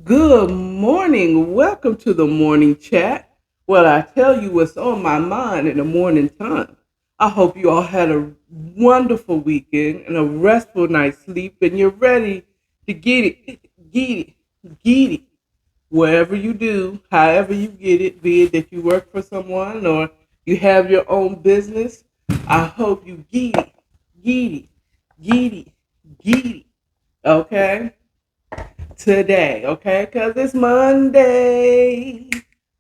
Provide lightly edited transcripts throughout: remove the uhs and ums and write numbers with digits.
Good morning. Welcome to the morning chat. Well, I tell you what's on my mind in the morning time. I hope you all had a wonderful weekend and a restful night's sleep, and you're ready to get it. Wherever you do, however you get it, be it that you work for someone or you have your own business, I hope you get it, get it, get it. Okay? Today, okay? Because it's Monday.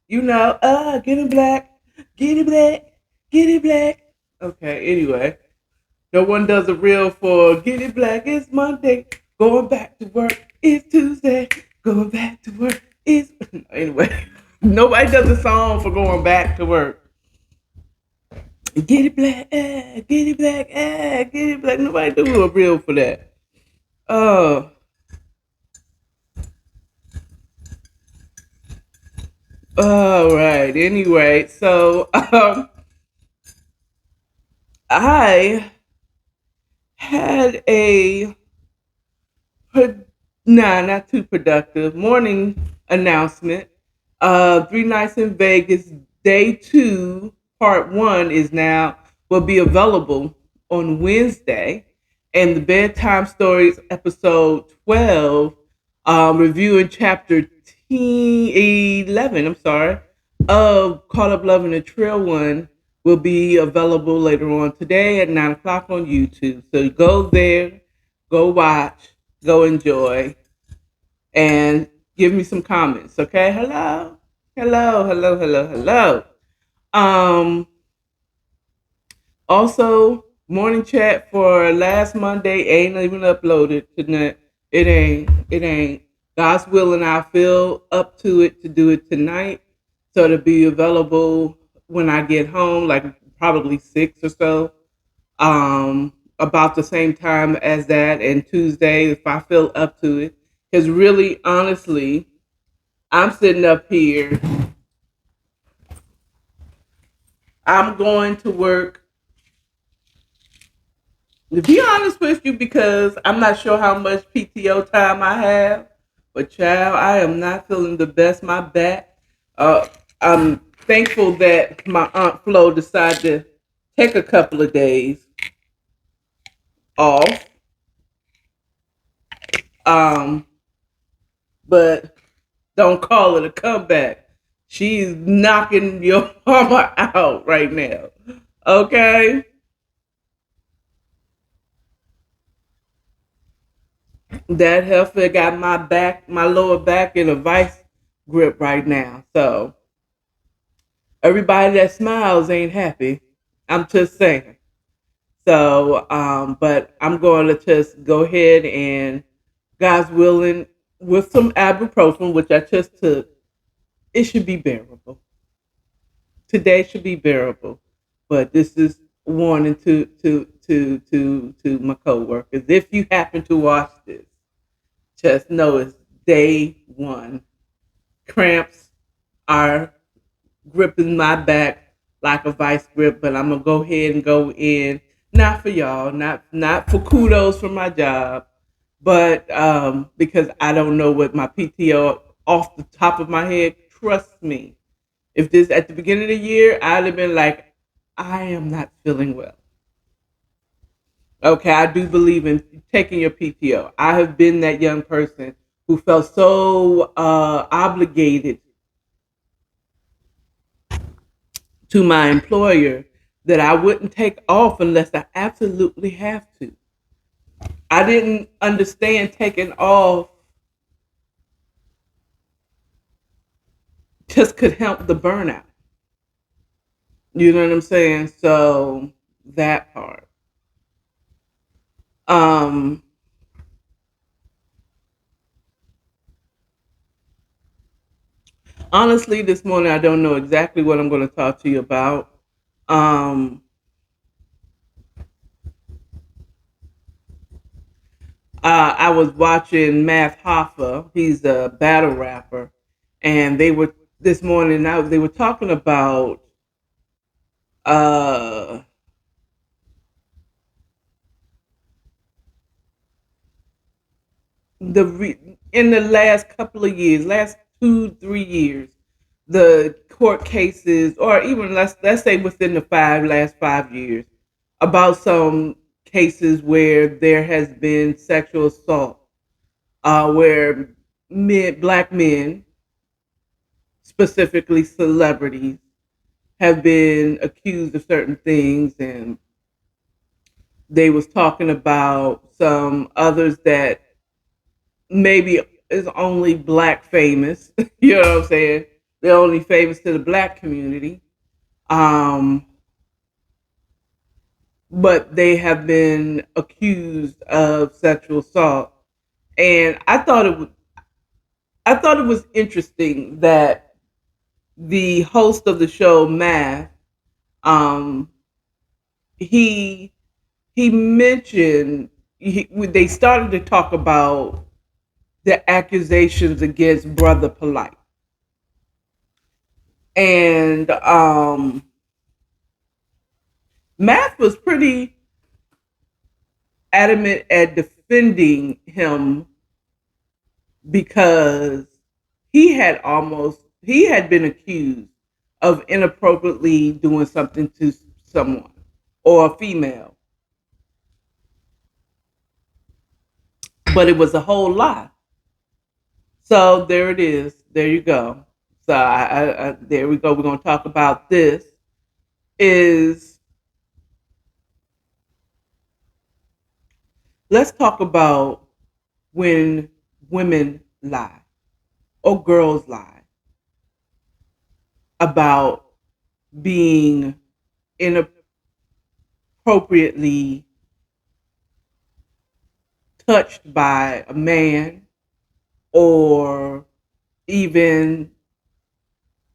Get it black, get it black, get it black. Okay, anyway, no one does a reel for get it black, it's Monday. Going back to work, it's Tuesday. Going back to work, it's. Anyway, nobody does a song for going back to work. Get it black, get it black, get it black. Nobody do a reel for that. Uh, all right. Anyway, so I had a not too productive morning announcement. Three nights in Vegas, day two, part one is now will be available on Wednesday, and the bedtime stories episode 12, reviewing chapter 11. I'm sorry, of Caught Up Love in the Trail one will be available later on today at 9 o'clock on YouTube. So go there, go watch, go enjoy, and give me some comments. Okay, hello. Um, Also, morning chat for last Monday ain't even uploaded tonight. It ain't. God's willing, I feel up to it to do it tonight. So to be available when I get home, like probably six or so. About the same time as that, and Tuesday if I feel up to it. Because really, honestly, I'm sitting up here. I'm going to work. To be honest with you, because I'm not sure how much PTO time I have, but child, I am not feeling the best. My back. I'm thankful that my aunt Flo decided to take a couple of days off. Um, but don't call it a comeback. She's knocking your mama out right now. Okay? That heifer got my back, my lower back in a vice grip right now. So everybody that smiles ain't happy. I'm just saying. So, but I'm going to just go ahead and, God's willing, with some ibuprofen, which I just took, it should be bearable. Today should be bearable. But this is warning to my coworkers. If you happen to watch this, just know it's day one. Cramps are gripping my back like a vice grip, but I'm gonna go ahead and go in. Not for y'all, not for kudos for my job, but because I don't know what my PTO off the top of my head. Trust me, if this at the beginning of the year, I'd have been like, I am not feeling well. Okay, I do believe in taking your PTO. I have been that young person who felt so obligated to my employer that I wouldn't take off unless I absolutely have to. I didn't understand taking off just could help the burnout. You know what I'm saying? So that part. Um, Honestly, this morning I don't know exactly what I'm going to talk to you about. Um, I was watching Math Hoffa. He's a battle rapper, and they were this morning. They were talking about uh, in the last couple of years, last 2, 3 years, the court cases, or even let's say within the last 5 years, about some cases where there has been sexual assault, where black men, specifically celebrities, have been accused of certain things, and they was talking about some others that maybe is only black famous. You know what I'm saying? They're only famous to the black community. Um, but they have been accused of sexual assault. And I thought it was interesting that the host of the show, Math, um, he he mentioned they started to talk about the accusations against Brother Polite, and Math was pretty adamant at defending him because he had been accused of inappropriately doing something to someone or a female, but it was a whole lie. So there it is. There you go. So there we go. We're going to talk about this. Is Let's talk about when women lie or girls lie about being inappropriately touched by a man, or even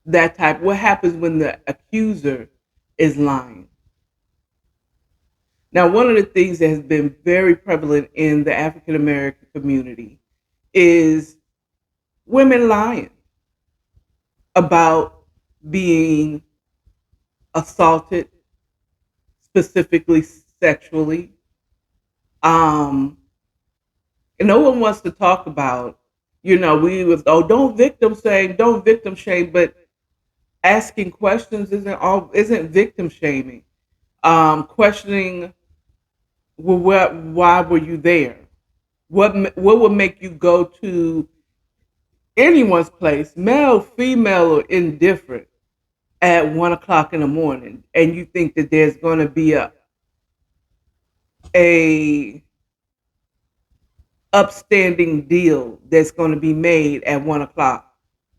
that type. What happens when the accuser is lying? Now, one of the things that has been very prevalent in the African American community is women lying about being assaulted, specifically sexually. Um, and no one wants to talk about, we was, oh, don't victim shame, but asking questions isn't victim shaming. Questioning, well, why were you there? What would make you go to anyone's place, male, female, or indifferent, at 1 o'clock in the morning, and you think that there's going to be a upstanding deal that's going to be made at 1 o'clock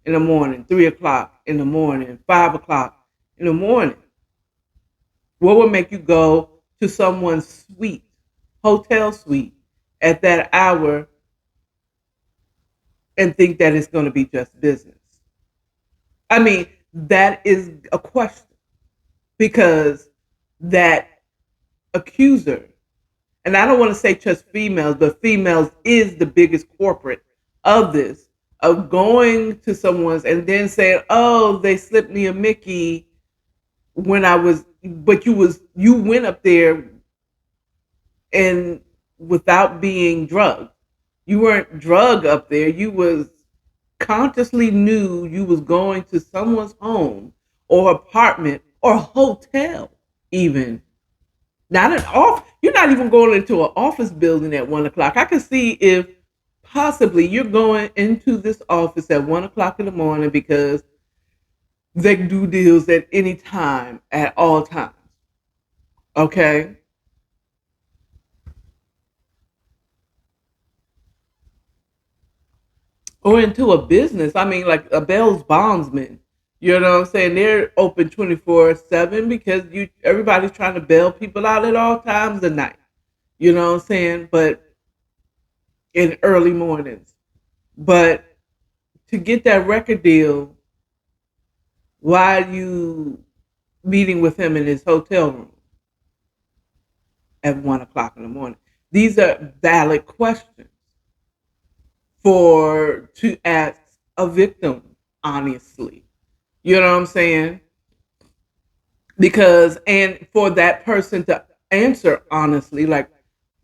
in the morning, 3 o'clock in the morning, 5 o'clock in the morning? What would make you go to someone's suite, hotel suite, at that hour and think that it's going to be just business? I mean, that is a question, because that accuser, and I don't want to say just females, but females is the biggest corporate of this, of going to someone's and then saying, "Oh, they slipped me a Mickey when I was," but you went up there and without being drugged. You weren't drugged up there. You was consciously knew you was going to someone's home or apartment or hotel, even. Not an off. You're not even going into an office building at 1 o'clock. I can see if possibly you're going into this office at 1 o'clock in the morning because they do deals at any time, at all times. Okay, or into a business. I mean, like a Bell's bondsman. You know what I'm saying? They're open 24/7 because you everybody's trying to bail people out at all times of night. You know what I'm saying? But in early mornings. But to get that record deal, why are you meeting with him in his hotel room at 1 o'clock in the morning? These are valid questions for to ask a victim, honestly. You know what I'm saying? Because, and for that person to answer honestly, like,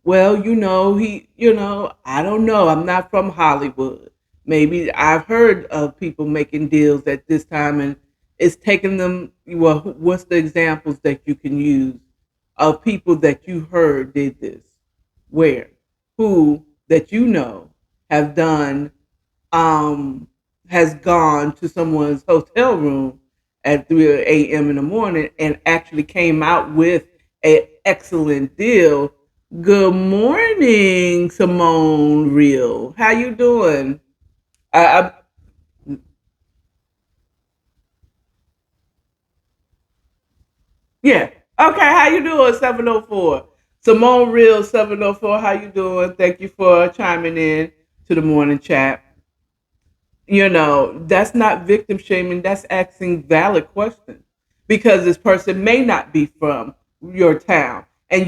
Well, I don't know. I'm not from Hollywood. Maybe I've heard of people making deals at this time, and it's taking them. Well, what's the examples that you can use of people that you heard did this? Where? Who that you know have done um, has gone to someone's hotel room at 3 a.m. in the morning and actually came out with an excellent deal. Good morning, Simone Real. How you doing? I, yeah. Okay, how you doing, 704? Simone Real 704, how you doing? Thank you for chiming in to the morning chat. That's not victim shaming, that's asking valid questions, because this person may not be from your town, and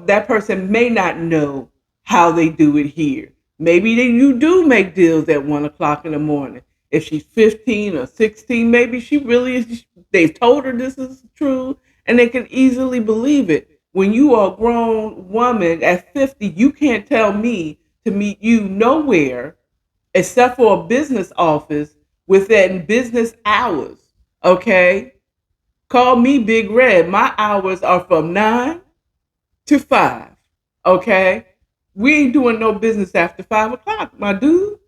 that person may not know how they do it here. Maybe you do make deals at 1 o'clock in the morning. If she's 15 or 16, maybe she really is. They've told her this is true, and they can easily believe it. When you are a grown woman at 50, you can't tell me to meet you nowhere except for a business office within business hours. Okay? Call me Big Red. My hours are from 9 to 5. Okay? We ain't doing no business after 5 o'clock, my dude.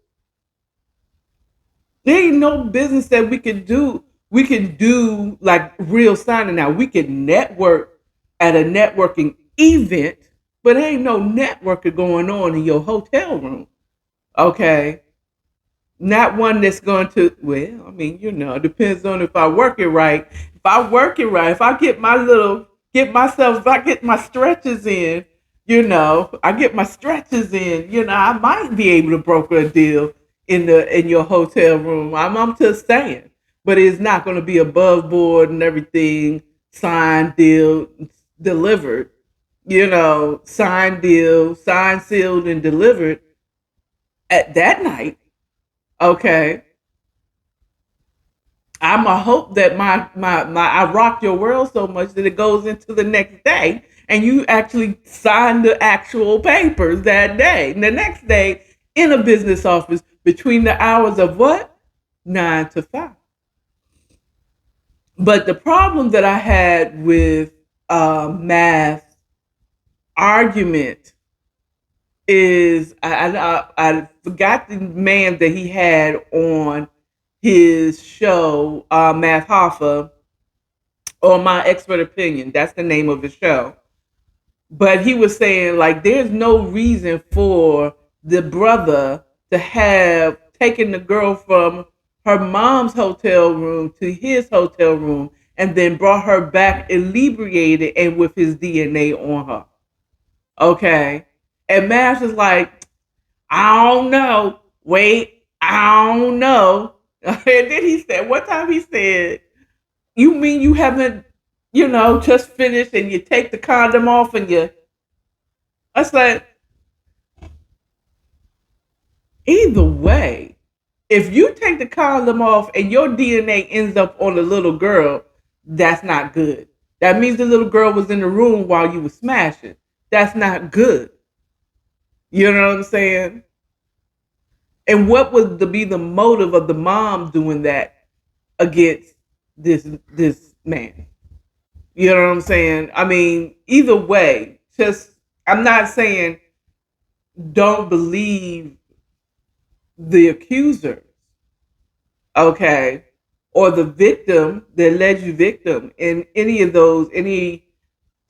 There ain't no business that we can do. We can do like real signing now. We can network at a networking event, but there ain't no networking going on in your hotel room. Okay? Not one that's going to, well, I mean, it depends on if I work it right. If I work it right, if I if I get my stretches in, I get my stretches in, I might be able to broker a deal in your hotel room. I'm just saying, but it's not going to be above board and everything, signed deal delivered, signed deal, signed, sealed, and delivered at that night. Okay. I'm a hope that my I rock your world so much that it goes into the next day and you actually sign the actual papers that day. And the next day in a business office between the hours of what? 9 to 5. But the problem that I had with math argument is I forgot the man that he had on his show, Math Hoffa, or My Expert Opinion. That's the name of the show. But he was saying, like, there's no reason for the brother to have taken the girl from her mom's hotel room to his hotel room and then brought her back inebriated and with his DNA on her. Okay. And Math is like, I don't know. Wait, I don't know. And then he said, one time he said, you mean you haven't, just finished and you take the condom off and you, I was like, either way, if you take the condom off and your DNA ends up on the little girl, that's not good. That means the little girl was in the room while you were smashing. That's not good. You know what I'm saying? And what would be the motive of the mom doing that against this man? You know what I'm saying? I mean, either way, just I'm not saying don't believe the accuser, okay, or the victim, the alleged victim in any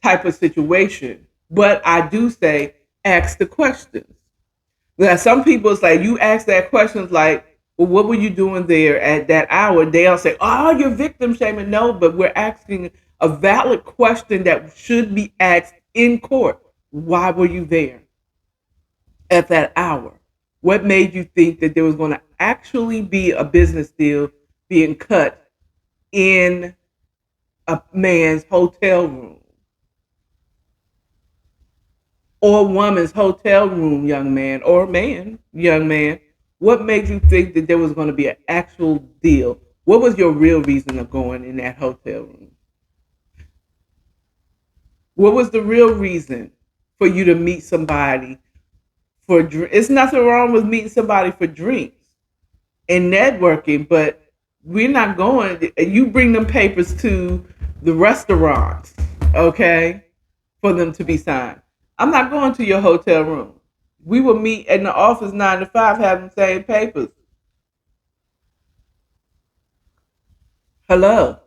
type of situation. But I do say ask the questions. Now, some people say you ask that questions like, well, what were you doing there at that hour? They'll say, oh, you're victim shaming. No, but we're asking a valid question that should be asked in court. Why were you there at that hour? What made you think that there was going to actually be a business deal being cut in a man's hotel room or woman's hotel room, young man, or man, young man? What made you think that there was going to be an actual deal? What was your real reason of going in that hotel room? What was the real reason for you to meet somebody for drink. It's nothing wrong with meeting somebody for drinks and networking, but we're not going. You bring them papers to the restaurants, okay, for them to be signed. I'm not going to your hotel room. We will meet in the office 9 to 5, have the same papers. Hello.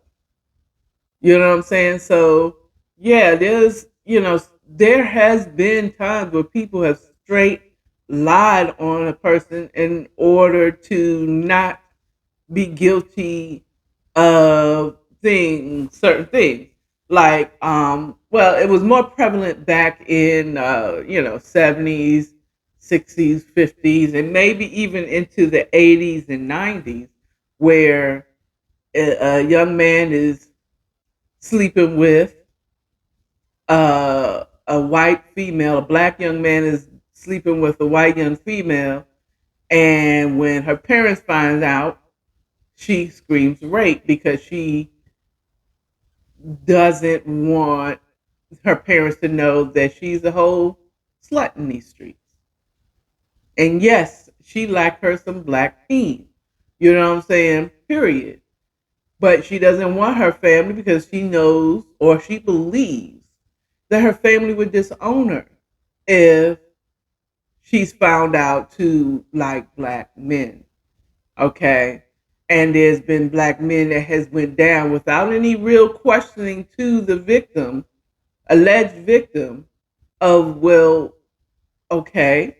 You know what I'm saying? So yeah, there has been times where people have straight lied on a person in order to not be guilty of certain things. Like, well, it was more prevalent back in, 70s, 60s, 50s, and maybe even into the 80s and 90s, where a young man is sleeping with a white female, a black young man is sleeping with a white young female, and when her parents find out, she screams rape because she doesn't want her parents to know that she's a whole slut in these streets. And yes, she like her some black teen. You know what I'm saying? Period. But she doesn't want her family because she knows or she believes that her family would disown her if she's found out to like black men. Okay. And there's been black men that has went down without any real questioning to the victim, alleged victim, of, well, okay,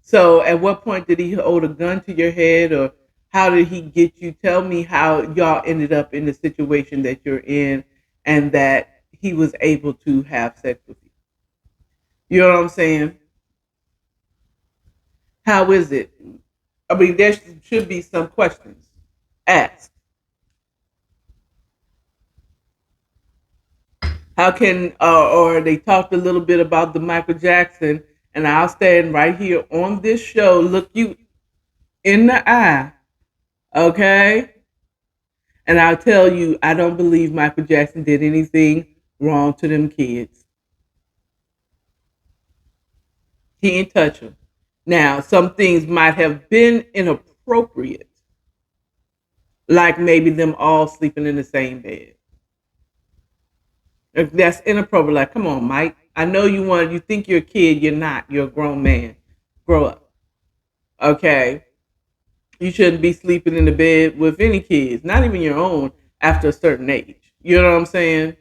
so at what point did he hold a gun to your head, or how did he get you? Tell me how y'all ended up in the situation that you're in and that he was able to have sex with you. You know what I'm saying? How is it? I mean, there should be some questions asked. How can, or they talked a little bit about the Michael Jackson, and I'll stand right here on this show, look you in the eye, okay? And I'll tell you, I don't believe Michael Jackson did anything wrong to them kids. He didn't touch them. Now, some things might have been inappropriate, like maybe them all sleeping in the same bed. If that's inappropriate, like, come on, Mike. I know you think you're a kid, you're not. You're a grown man. Grow up. Okay. You shouldn't be sleeping in the bed with any kids, not even your own, after a certain age. You know what I'm saying?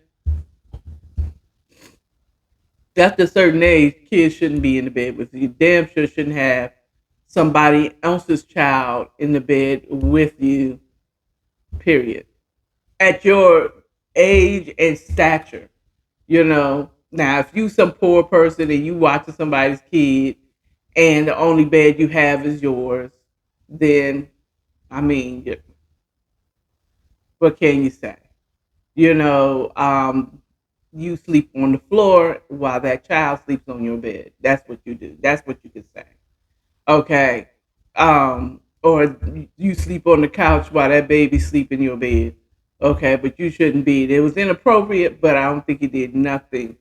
After a certain age, kids shouldn't be in the bed with you. Damn sure shouldn't have somebody else's child in the bed with you, period. At your age and stature, you know. Now, if you some poor person and you watching somebody's kid and the only bed you have is yours, then, I mean, what can you say? You know, you sleep on the floor while that child sleeps on your bed. That's what you do. That's what you could say. Okay. Or you sleep on the couch while that baby sleep in your bed. Okay, but you shouldn't be. It was inappropriate, but I don't think he did nothing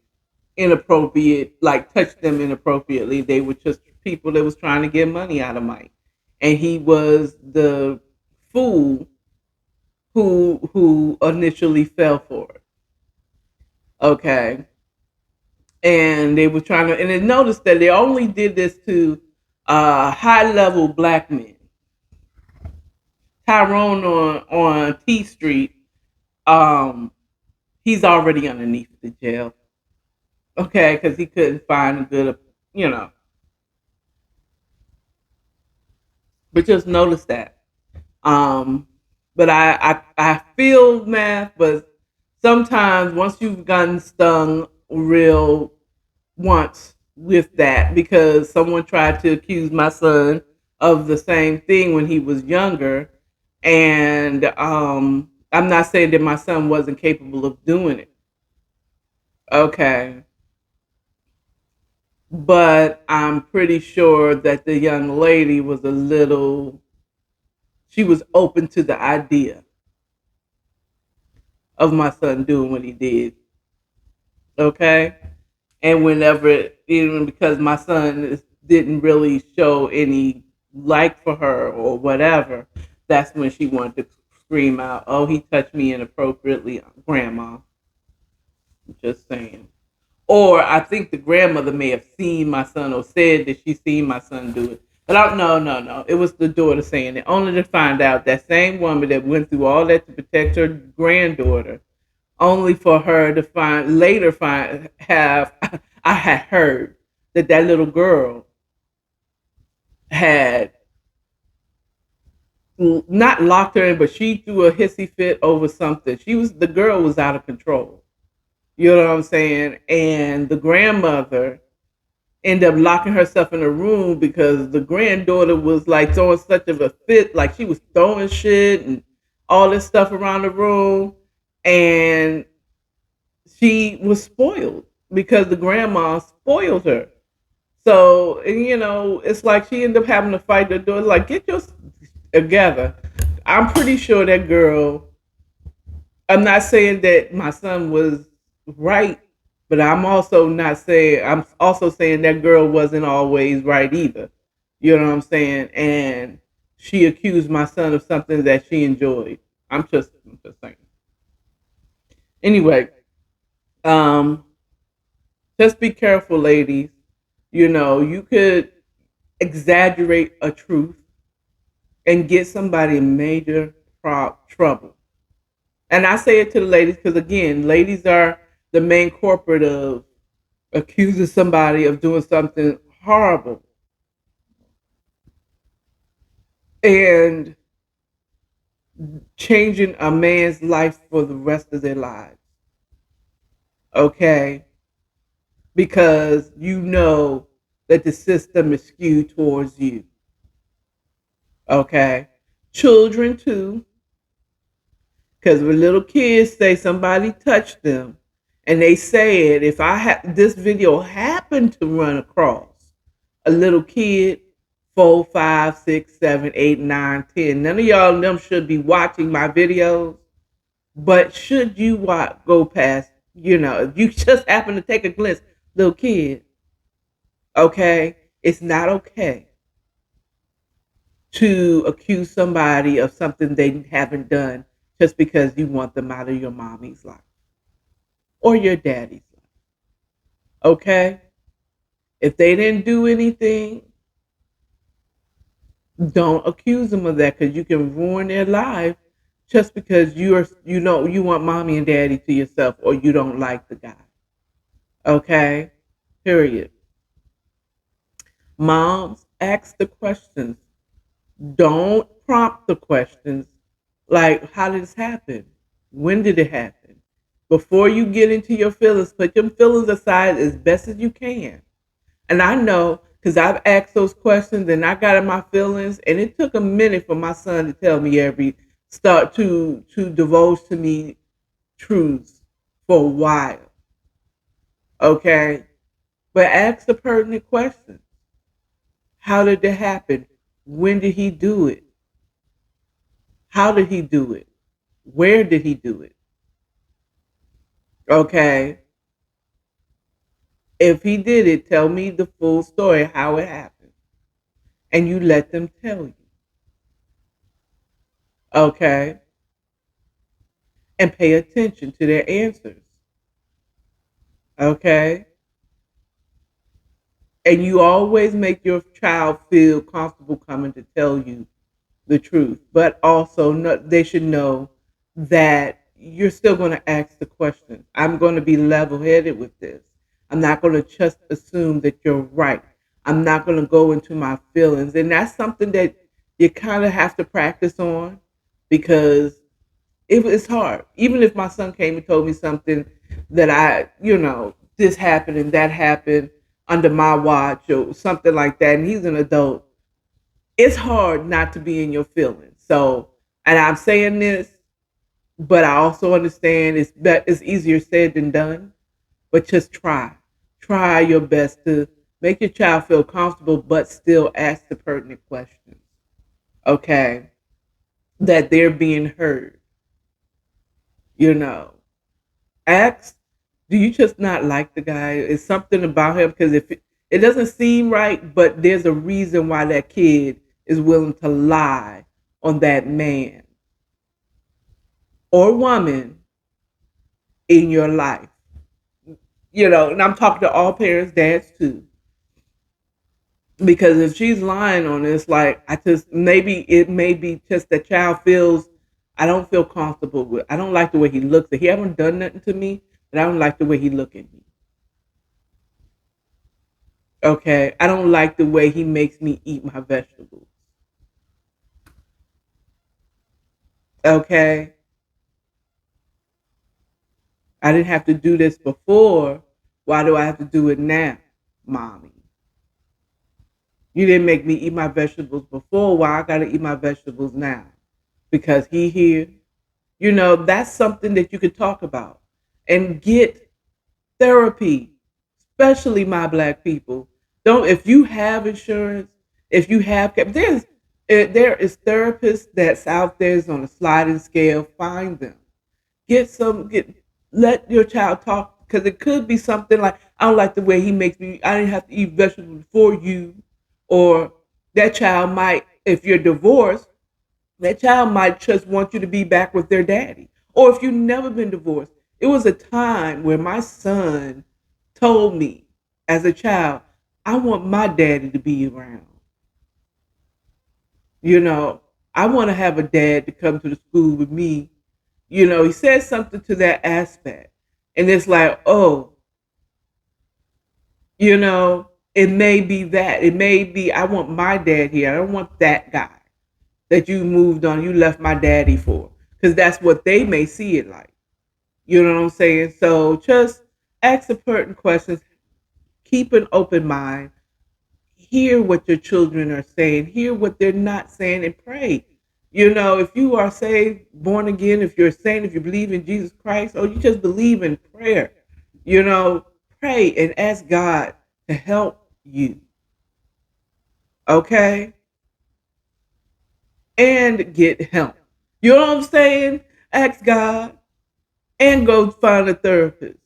inappropriate, like touch them inappropriately. They were just people that was trying to get money out of Mike. And he was the fool who initially fell for it. Okay. And they were trying to, and they noticed that they only did this to high level black men. Tyrone on T Street, um, he's already underneath the jail. Okay, because he couldn't find a good, you know. But just notice that. Um, but I feel math, but sometimes once you've gotten stung real once with that, because someone tried to accuse my son of the same thing when he was younger, and I'm not saying that my son wasn't capable of doing it. Okay, but I'm pretty sure that the young lady was a little. She was open to the idea of my son doing what he did. Okay, And whenever, even because my son didn't really show any like for her or whatever, that's when she wanted to scream out, "Oh, he touched me inappropriately, grandma." Just saying. Or I think the grandmother may have seen my son or said that she seen my son do it. But I, no, no, no. It was the daughter saying it, only to find out that same woman that went through all that to protect her granddaughter, only for her to find have I had heard that that little girl had not locked her in, but she threw a hissy fit over something. The girl was out of control. You know what I'm saying? And the grandmother ended up locking herself in a room because the granddaughter was like throwing such of a fit, like she was throwing shit and all this stuff around the room. And she was spoiled because the grandma spoiled her. So, and, it's like she ended up having to fight the daughter, like, get your together. I'm pretty sure that girl, I'm not saying that my son was right, but I'm also saying that girl wasn't always right either. You know what I'm saying? And she accused my son of something that she enjoyed. I'm just saying. Anyway, um, just be careful, ladies. You could exaggerate a truth and get somebody in major trouble. And I say it to the ladies because, again, ladies are the main culprit of accusing somebody of doing something horrible and changing a man's life for the rest of their lives. Okay? Because you know that the system is skewed towards you. Okay? Children, too. Because when little kids say somebody touched them, and they said, if this video happened to run across a little kid, 4, 5, 6, 7, 8, 9, 10. None of y'all them should be watching my videos. But should you go past, if you just happen to take a glimpse, little kid, okay, it's not okay to accuse somebody of something they haven't done just because you want them out of your mommy's life or your daddy's life. Okay? If they didn't do anything, don't accuse them of that because you can ruin their life just because you want mommy and daddy to yourself or you don't like the guy. Okay? Period. Moms, ask the questions. Don't prompt the questions like, how did this happen? When did it happen? Before you get into your feelings, put your feelings aside as best as you can. And I know because I've asked those questions and I got in my feelings, and it took a minute for my son to tell me start to divulge to me truths for a while. Okay? But ask the pertinent questions. How did it happen? When did he do it? How did he do it? Where did he do it? Okay? If he did it, tell me the full story, how it happened. And you let them tell you. Okay? And pay attention to their answers. Okay? And you always make your child feel comfortable coming to tell you the truth. But also, they should know that you're still going to ask the questions. I'm going to be level headed with this. I'm not going to just assume that you're right. I'm not going to go into my feelings. And that's something that you kind of have to practice on because it's hard. Even if my son came and told me something that this happened and that happened under my watch or something like that, and he's an adult, it's hard not to be in your feelings. So, and I'm saying this, but I also understand it's easier said than done. But just try your best to make your child feel comfortable, but still ask the pertinent questions. Okay, that they're being heard. You know, ask Do you just not like the guy? Is something about him? Because if it doesn't seem right, but there's a reason why that kid is willing to lie on that man or woman in your life. And I'm talking to all parents, dads too. Because if she's lying on this, like I just maybe it may be just the child feels I don't feel comfortable with. I don't like the way he looks. He haven't done nothing to me, but I don't like the way he look at me. Okay, I don't like the way he makes me eat my vegetables. Okay, I didn't have to do this before. Why do I have to do it now, mommy? You didn't make me eat my vegetables before. Why I gotta eat my vegetables now? Because he here. That's something that you could talk about and get therapy, especially my black people. Don't if you have insurance, if you have there is therapists that's out there is on a sliding scale. Find them. Get let your child talk because it could be something like I don't like the way he makes me. I didn't have to eat vegetables before you, or that child might if you're divorced that child might just want you to be back with their daddy. Or if you've never been divorced, it was a time where my son told me as a child, I want my daddy to be around. You know, I want to have a dad to come to the school with me. He said something to that aspect. And it's like, oh, it may be that. It may be, I want my dad here. I don't want that guy that you moved on, you left my daddy for. Because that's what they may see it like. You know what I'm saying? So just ask the pertinent questions, keep an open mind, hear what your children are saying, hear what they're not saying, and pray. If you are saved, born again, if you're saying, if you believe in Jesus Christ, or you just believe in prayer, you know, pray and ask God to help you. Okay? And get help. You know what I'm saying? Ask God and go find a therapist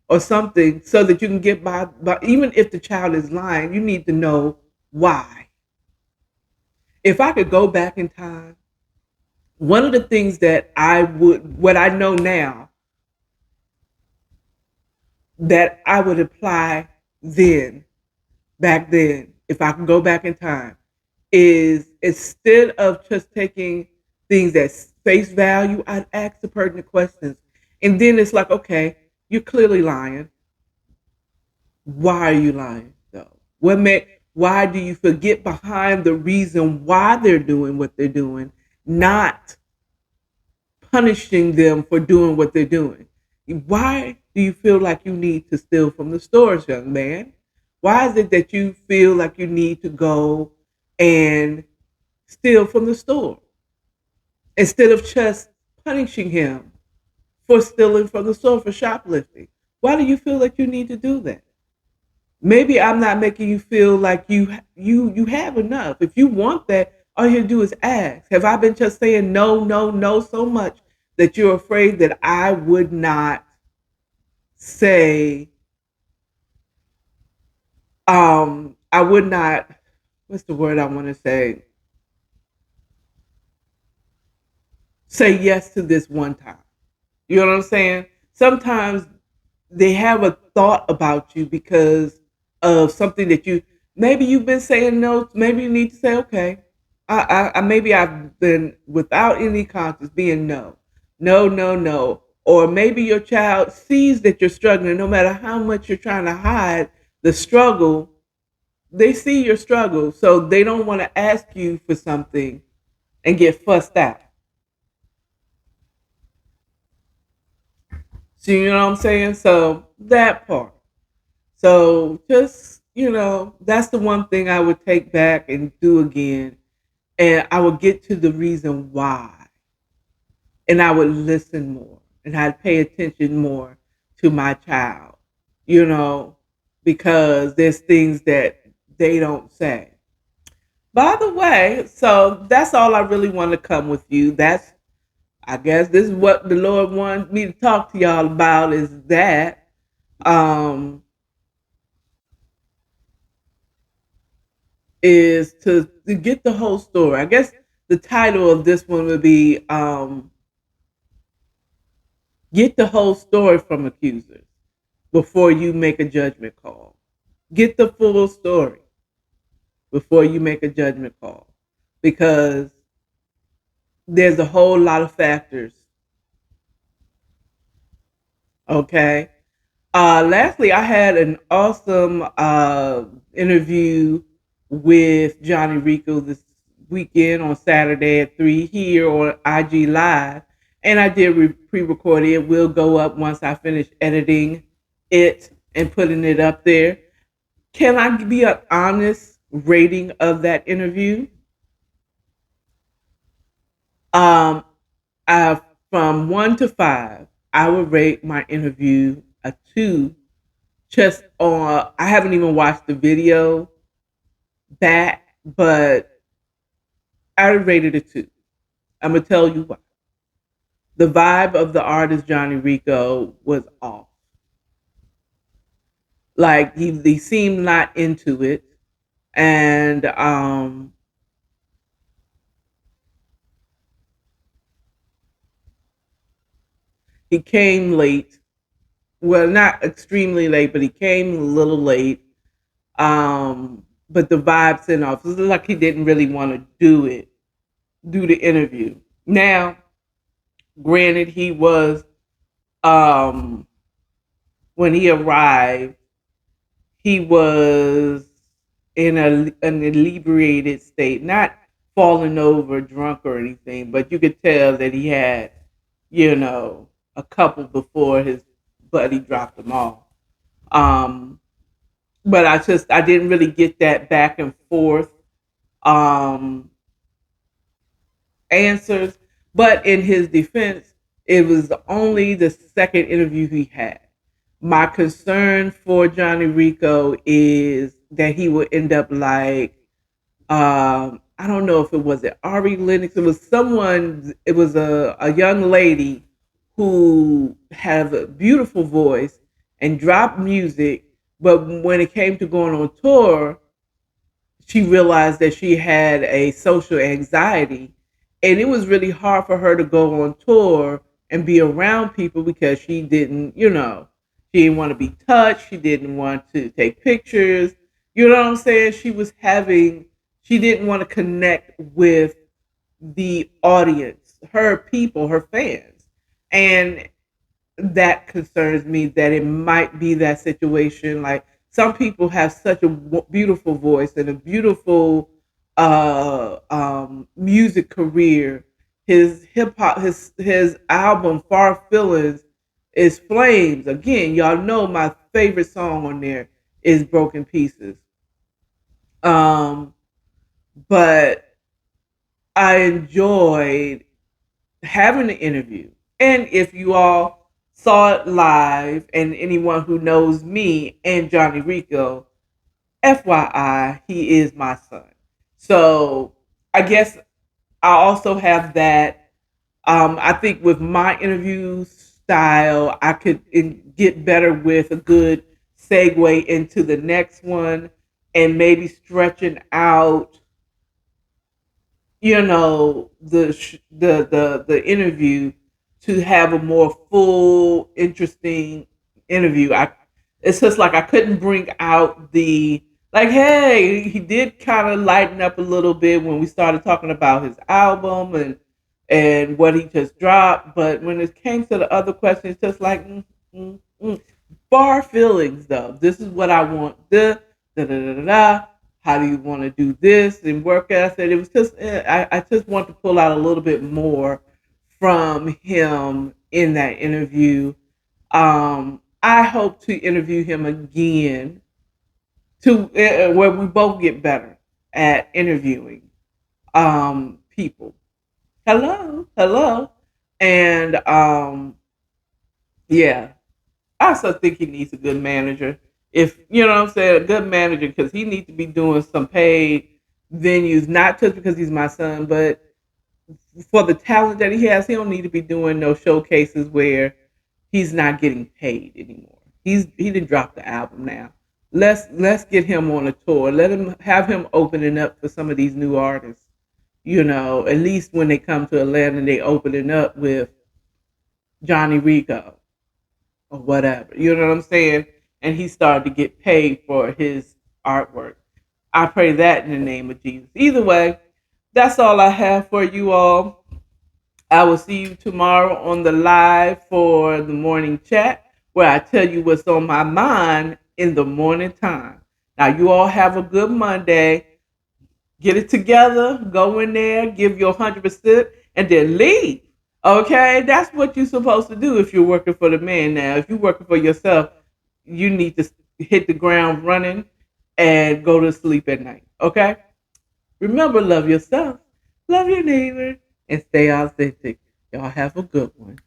or something so that you can get by. But even if the child is lying, you need to know why. If I could go back in time, one of the things that what I know now, that I would apply back then, if I could go back in time, is instead of just taking things at face value, I'd ask the pertinent questions. And then it's like, okay, you're clearly lying. Why are you lying though? Why do you forget behind the reason why they're doing what they're doing, not punishing them for doing what they're doing? Why do you feel like you need to steal from the stores, young man? Why is it that you feel like you need to go and steal from the store instead of just punishing him for stealing from the store, for shoplifting? Why do you feel like you need to do that? Maybe I'm not making you feel like you have enough. If you want that, all you do is ask. Have I been just saying no, no, no so much that you're afraid that I would not say I would not, what's the word I want to say yes to this one time. You know what I'm saying? Sometimes they have a thought about you because of something that maybe you've been saying no. Maybe you need to say, okay, I maybe I've been without any conscience being no, no, no, no. Or maybe your child sees that you're struggling, no matter how much you're trying to hide the struggle. They see your struggle, so they don't want to ask you for something and get fussed out. So you know what I'm saying? So that part. So just, that's the one thing I would take back and do again. And I would get to the reason why. And I would listen more. And I'd pay attention more to my child, you know, because there's things that they don't say. By the way, so that's all I really want to come with you. I guess this is what the Lord wants me to talk to y'all about is that. um, is to get the whole story. I guess the title of this one would be "Get the Whole Story from Accusers Before You Make a Judgment Call." Get the full story before you make a judgment call, because there's a whole lot of factors. Okay. Lastly, I had an awesome interview with Johnny Rico this weekend on Saturday at 3 here on IG Live. And I did pre-record it. It will go up once I finish editing it and putting it up there. Can I be an honest rating of that interview? Um, I, from 1 to 5, I would rate my interview a 2. Just on, I haven't even watched the video back, but I rated a 2. I'm gonna tell you why. The vibe of the artist Johnny Rico was off. Like he seemed not into it, and he came late. Well, not extremely late, but he came a little late. But the vibe sent off. It was like he didn't really want to do the interview. Now, granted, he was um when he arrived, he was in an inebriated state, not falling over drunk or anything, but you could tell that he had, you know, a couple before his buddy dropped him off. Um, but I didn't really get that back and forth um, answers. But in his defense, it was only the second interview he had. My concern for Johnny Rico is that he would end up like I don't know if it was Ari Lennox. It was someone. It was a young lady who had a beautiful voice and dropped music, but when it came to going on tour, she realized that she had a social anxiety, and it was really hard for her to go on tour and be around people because she didn't, she didn't want to be touched. She didn't want to take pictures. You know what I'm saying? She didn't want to connect with the audience, her people, her fans. And that concerns me that it might be that situation. Like some people have such a beautiful voice and a beautiful music career. His hip hop, his album Far Feelings is Flames. Again, y'all know my favorite song on there is Broken Pieces. Um, but I enjoyed having the interview. And if you all saw it live, and anyone who knows me and Johnny Rico, FYI, he is my son. So I guess I also have that. I think with my interview style, I could get better with a good segue into the next one and maybe stretching out the interview to have a more full interesting interview. I It's just like I couldn't bring out the, like, hey, he did kind of lighten up a little bit when we started talking about his album and what he just dropped, but when it came to the other questions, it's just like bar feelings though. This is what I want. Da da da da da. How do you want to do this and work ethic? It was just I just want to pull out a little bit more from him in that interview. I hope to interview him again to where we both get better at interviewing people. Hello, hello, and yeah, I also think he needs a good manager. If you know what I'm saying, a good manager, because he needs to be doing some paid venues, not just because he's my son, but for the talent that he has, he don't need to be doing no showcases where he's not getting paid anymore. He didn't drop the album now. Let's get him on a tour. Let him have him opening up for some of these new artists. At least when they come to Atlanta, they opening up with Johnny Rico or whatever. You know what I'm saying? And he started to get paid for his artwork. I pray that in the name of Jesus. Either way, that's all I have for you all. I will see you tomorrow on the live for the morning chat where I tell you what's on my mind in the morning time. Now, you all have a good Monday. Get it together, go in there, give your 100%, and then leave. Okay? That's what you're supposed to do if you're working for the man now. If you're working for yourself, you need to hit the ground running and go to sleep at night. Okay? Remember, love yourself, love your neighbor, and stay authentic. Y'all have a good one.